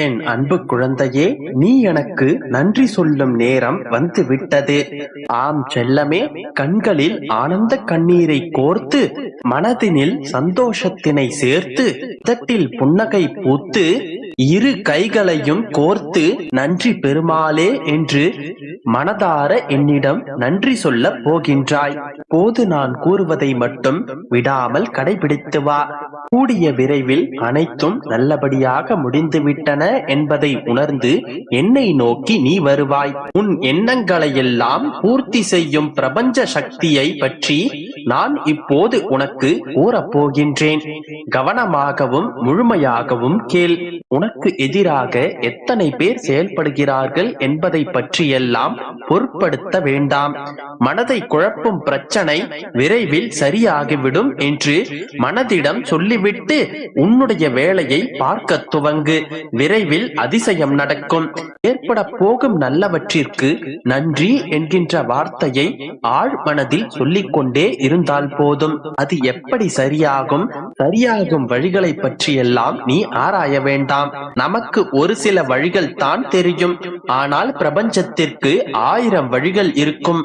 என் அன்பு குழந்தையே, நீ எனக்கு நன்றி சொல்லும் நேரம் வந்து விட்டது. ஆம் செல்லமே, கண்களில் ஆனந்த கண்ணீரை கோர்த்து, மனதினில் சந்தோஷத்தினை சேர்த்து, இதட்டில் புன்னகை பூத்து, இரு கைகளையும் கோர்த்து நன்றி பெருமாளே என்று மனதார என்னிடம் நன்றி சொல்ல போகின்றாய். போது நான் கூறுவதை மட்டும் விடாமல் கடைபிடித்து வா. கூடிய விரைவில் அனைத்தும் நல்லபடியாக முடிந்துவிட்டன என்பதை உணர்ந்து என்னை நோக்கி நீ வருவாய். உன் எண்ணங்களை எல்லாம் பூர்த்தி செய்யும் பிரபஞ்ச சக்தியை பற்றி நான் இப்போது உனக்கு கூறப்போகின்றேன். கவனமாகவும் முழுமையாகவும் கேள். உனக்கு எதிராக எத்தனை பேர் செயல்படுகிறார்கள் என்பதை பற்றியெல்லாம் பொருட்படுத்த வேண்டாம். மனதை குழப்பும் பிரச்சனை விரைவில் சரியாகிவிடும் என்று மனதிடம் சொல்லிவிட்டு உன்னுடைய வேலையை பார்க்க துவங்கு. விரைவில் அதிசயம் நடக்கும். ஏற்பட போகும் நல்லவற்றிற்கு நன்றி என்கின்ற வார்த்தையை ஆழ் மனதில் சொல்லிக்கொண்டே இருந்தால் போதும். அது எப்படி சரியாகும் வழிகளை பற்றியெல்லாம் நீ ஆராய வேண்டாம். நமக்கு ஒரு சில வழிகள் தான் தெரியும். ஆனால் பிரபஞ்சத்திற்கு 1000 வழிகள் இருக்கும்.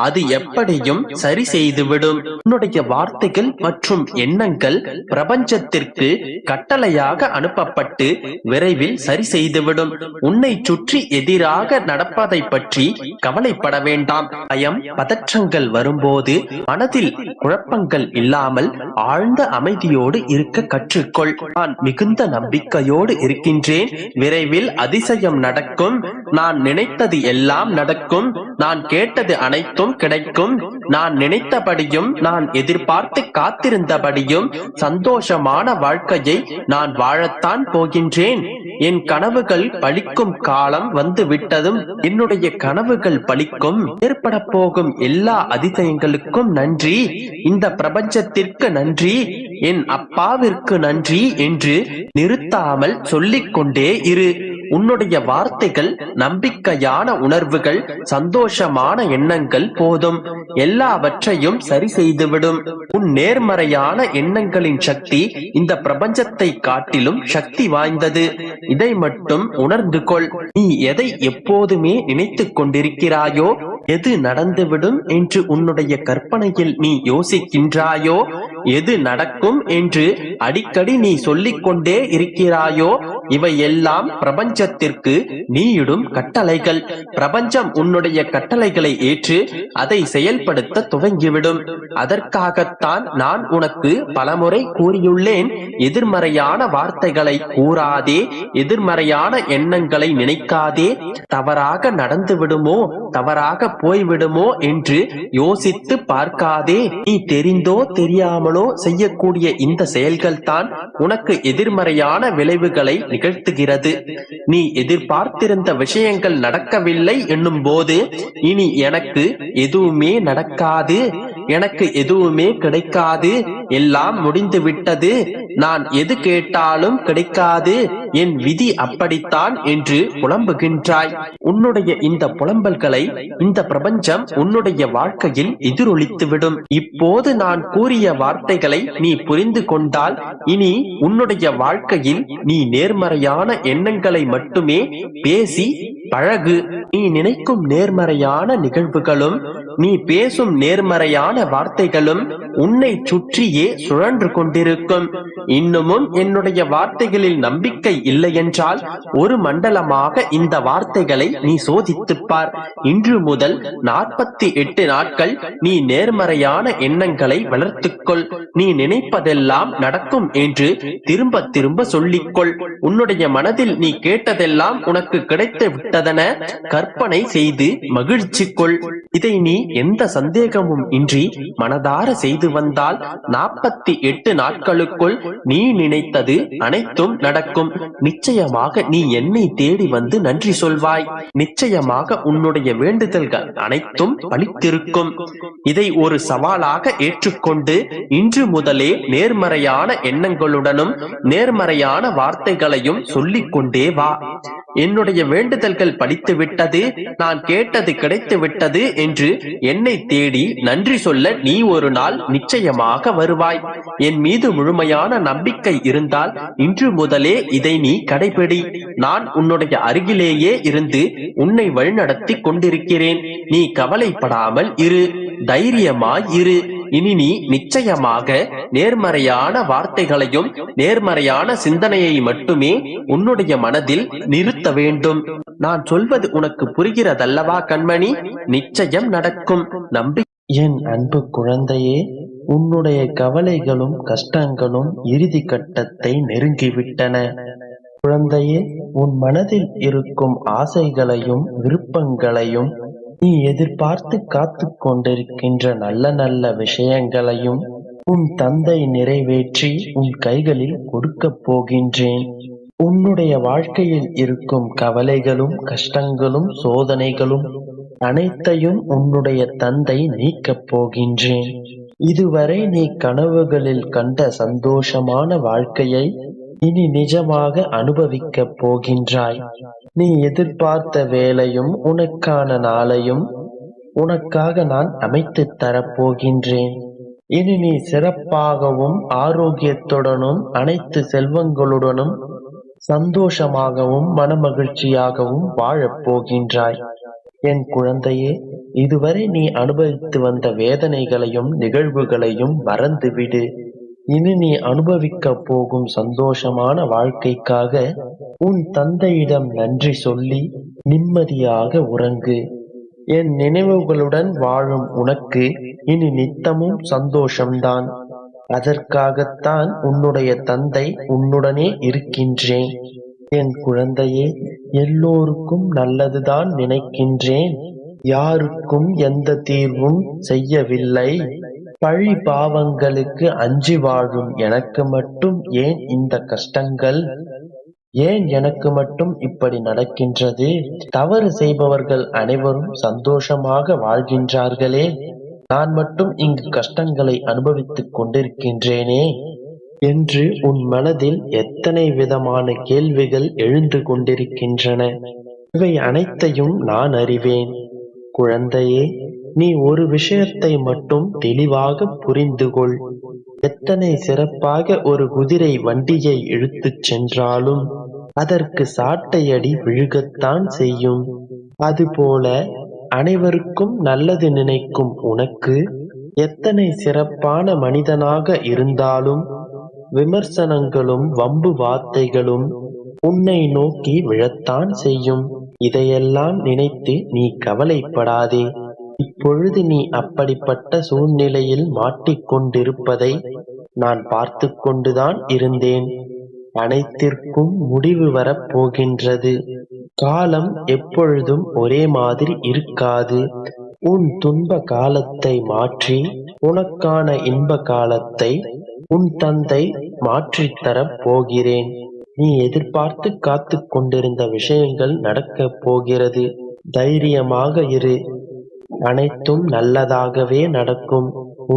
அது எப்படியும் சரி செய்துவிடும். உன்னுடைய வார்த்தைகள் மற்றும் எண்ணங்கள் பிரபஞ்சத்திற்கு கட்டளையாக அனுப்பப்பட்டு விரைவில் சரி செய்துவிடும். உன்னை சுற்றி எதிராக நடப்பதை பற்றி கவலைப்பட வேண்டாம். பயம், பதற்றங்கள் வரும்போது மனதில் குழப்பங்கள் இல்லாமல் ஆழ்ந்த அமைதியோடு இருக்க கற்றுக்கொள். நான் மிகுந்த நம்பிக்கையோடு இருக்கின்றேன். விரைவில் அதிசயம் நடக்கும். நான் நினைத்தது எல்லாம் நடக்கும். நான் கேட்டது அனைத்தும் கிடைக்கும். நான் நினைத்தபடியும் நான் எதிர்பார்த்து காத்திருந்தபடியும் சந்தோஷமான வாழ்க்கையை நான் வாழத்தான் போகின்றேன். என் கனவுகள் பலிக்கும் காலம் வந்து விட்டதும் என்னுடைய கனவுகள் பலிக்கும். ஏற்பட போகும் எல்லா அதிசயங்களுக்கும் நன்றி. இந்த பிரபஞ்சத்திற்கு நன்றி, என் அப்பாவிற்கு நன்றி என்று நிறுத்தாமல் சொல்லிக் கொண்டே இரு. உன்னுடைய வார்த்தைகள், நம்பிக்கையான உணர்வுகள், சந்தோஷமான எண்ணங்கள் போதும். எல்லாவற்றையும் சரி செய்துவிடும். உன் நேர்மறையான எண்ணங்களின் சக்தி இந்த பிரபஞ்சத்தை காட்டிலும் சக்தி வாய்ந்தது. இதை மட்டும் உணர்ந்து கொள். நீ எதை எப்போதுமே நினைத்துக் கொண்டிருக்கிறாயோ, எது நடந்துவிடும் என்று உன்னுடைய கற்பனையில் நீ யோசிக்கின்றாயோ, எது நடக்கும் என்று அடிக்கடி நீ சொல்லிக் கொண்டே இருக்கிறாயோ, இவையெல்லாம் பிரபஞ்சத்திற்கு நீயிடும் கட்டளைகள். பிரபஞ்சம் உன்னுடைய கட்டளைகளை ஏற்று அதை செயல்படுத்த துவங்கிவிடும். அதற்காகத்தான் நான் உனக்கு பலமுறை கூறியுள்ளேன். எதிர்மறையான வார்த்தைகளை கூறாதே, எதிர்மறையான எண்ணங்களை நினைக்காதே. தவறாக நடந்து விடுமோ, தவறாக போய்விடுமோ என்று யோசித்து பார்க்காதே. நீ தெரிந்தோ தெரியாமலோ செய்யக்கூடிய இந்த செயல்கள் தான் உனக்கு எதிர்மறையான விளைவுகளை நிகழ்த்துகிறது. நீ எதிர்பார்த்திருந்த விஷயங்கள் நடக்கவில்லை என்னும் போது இனி எனக்கு எதுவுமே நடக்காது, எனக்கு எதுவுமே கிடைக்காது, எல்லாம் முடிந்து விட்டது, நான் எது கேட்டாலும் கிடைக்காது, என் விதி அப்படித்தான் என்று புலம்புகின்றாய். உன்னுடைய இந்த புலம்பல்களை இந்த பிரபஞ்சம் உன்னுடைய வாழ்க்கையில் எதிரொலித்துவிடும். இப்போது நான் கூறிய வார்த்தைகளை நீ புரிந்து கொண்டால் இனி உன்னுடைய வாழ்க்கையில் நீ நேர்மறையான எண்ணங்களை மட்டுமே பேசி பழகு. நீ நினைக்கும் நேர்மறையான நிகழ்வுகளும் நீ பேசும் நேர்மறையான வார்த்தைகளும் உன்னை சுற்றியே சுழன்று கொண்டிருக்கும். இன்னமும் என்னுடைய வார்த்தைகளில் நம்பிக்கை இல்லை என்றால் ஒரு மண்டலமாக இந்த வார்த்தைகளை நீ சோதித்துப் பார். இன்று முதல் 48 நாட்கள் நீ நேர்மறையான எண்ணங்களை வளர்த்துக்கொள். நீ நினைப்பதெல்லாம் நடக்கும் என்று திரும்ப திரும்ப சொல்லிக்கொள். உன்னுடைய மனதில் நீ கேட்டதெல்லாம் உனக்கு கிடைத்து விட்டதென கற்பனை செய்து மகிழ்ச்சி கொள். இதை நீ எந்த சந்தேகமும் இன்றி மனதார செய்து வந்தால் 48 நாட்களுக்குள் நீ நினைத்தது அனைத்தும் நடக்கும். நிச்சயமாக நீ என்னை தேடி வந்து நன்றி சொல்வாய். நிச்சயமாக உன்னுடைய வேண்டுதல்கள் அனைத்தும் பலித்திருக்கும். இதை ஒரு சவாலாக ஏற்றுக்கொண்டு இன்று முதலே நேர்மறையான எண்ணங்களுடனும் நேர்மறையான வார்த்தைகளையும் சொல்லிக் கொண்டே வா. என்னுடைய வேண்டுதல்கள் பலித்து விட்டது, நான் கேட்டது கிடைத்து விட்டது என்று என்னை தேடி நன்றி சொல்ல நீ ஒரு நாள் நிச்சயமாக வருவாய். என் மீது முழுமையான நம்பிக்கை இருந்தால் இன்று முதலே இதை நீ கடைபிடி. நான் உன்னுடைய அருகிலேயே இருந்து உன்னை வழிநடத்தி கொண்டிருக்கிறேன். நீ கவலைப்படாமல் இரு, தைரியமாய் இரு. இனி நீ நிச்சயமாக நேர்மறையான வார்த்தைகளையும் நேர்மறையான சிந்தனையை மட்டுமே உன்னுடைய மனதில் நிறுத்த வேண்டும். நான் சொல்வது உனக்கு புரிகிறதல்லவா கண்மணி? நிச்சயம் நடக்கும், நம்பி. என் அன்பு குழந்தையே, உன்னுடைய கவலைகளும் கஷ்டங்களும் இறுதி கட்டத்தை நெருங்கிவிட்டன. குழந்தையே, உன் மனதில் இருக்கும் ஆசைகளையும் விருப்பங்களையும் நீ எதிர்பார்த்து காத்து கொண்டிருக்கின்ற நல்ல நல்ல விஷயங்களையும் உன் தந்தை நிறைவேற்றி உன் கைகளில் கொடுக்கப் போகின்றேன். உன்னுடைய வாழ்க்கையில் இருக்கும் கவலைகளும் கஷ்டங்களும் சோதனைகளும் அனைத்தையும் உன்னுடைய தந்தை நீக்கப் போகின்றேன். இதுவரை நீ கனவுகளில் கண்ட சந்தோஷமான வாழ்க்கையை இனி நிஜமாக அனுபவிக்கப் போகின்றாய். நீ எதிர்பார்த்த வேலையும் உனக்கான நாளையும் உனக்காக நான் அமைத்துத் தரப்போகின்றேன். இனி நீ சிறப்பாகவும் ஆரோக்கியத்துடனும் அனைத்து செல்வங்களுடனும் சந்தோஷமாகவும் மனமகிழ்ச்சியாகவும் வாழப் போகின்றாய். என் குழந்தையே, இதுவரை நீ அனுபவித்து வந்த வேதனைகளையும் நிகழ்வுகளையும் மறந்துவிடு. இனி நீ அனுபவிக்கப் போகும் சந்தோஷமான வாழ்க்கைக்காக உன் தந்தையிடம் நன்றி சொல்லி நிம்மதியாக உறங்கு. என் நினைவுகளுடன் வாழும் உனக்கு இனி நித்தமும் சந்தோஷம்தான். அதற்காகத்தான் உன்னுடைய தந்தை உன்னுடனே இருக்கின்றேன். என் குழந்தையே, எல்லோருக்கும் நல்லதுதான் நினைக்கின்றேன். யாருக்கும் எந்த தீர்வும் செய்யவில்லை. பழி பாவங்களுக்கு அஞ்சி வாழும் எனக்கு மட்டும் ஏன் இந்த கஷ்டங்கள்? ஏன் எனக்கு மட்டும் இப்படி நடக்கின்றது? தவறு செய்பவர்கள் அனைவரும் சந்தோஷமாக வாழ்கின்றார்களே, நான் மட்டும் இங்கு கஷ்டங்களை அனுபவித்துக் கொண்டிருக்கின்றேனே என்று உன் மனதில் எத்தனை விதமான கேள்விகள் எழுந்து கொண்டிருக்கின்றன. இவை அனைத்தையும் நான் அறிவேன். குழந்தையே, நீ ஒரு விஷயத்தை மட்டும் தெளிவாக புரிந்து கொள். எத்தனை சிறப்பாக ஒரு குதிரை வண்டியை இழுத்துச் சென்றாலும் அதற்கு சாட்டையடி விழுகத்தான் செய்யும். அதுபோல அனைவருக்கும் நல்லது நினைக்கும் உனக்கு எத்தனை சிறப்பான மனிதனாக இருந்தாலும் விமர்சனங்களும் வம்பு வார்த்தைகளும் உன்னை நோக்கி விழத்தான் செய்யும். இதையெல்லாம் நினைத்து நீ கவலைப்படாதே. இப்பொழுது நீ அப்படிப்பட்ட சூழ்நிலையில் மாட்டிக்கொண்டிருப்பதை நான் பார்த்து கொண்டுதான் இருந்தேன். அனைத்திற்கும் முடிவு வரப்போகின்றது. காலம் எப்பொழுதும் ஒரே மாதிரி இருக்காது. உன் துன்ப காலத்தை மாற்றி உனக்கான இன்ப காலத்தை உன் தந்தை மாற்றித்தரப் போகிறேன். நீ எதிர்பார்த்து காத்து கொண்டிருந்த விஷயங்கள் நடக்கப் போகிறது. தைரியமாக இரு. அனைத்தும் நல்லதாகவே நடக்கும்.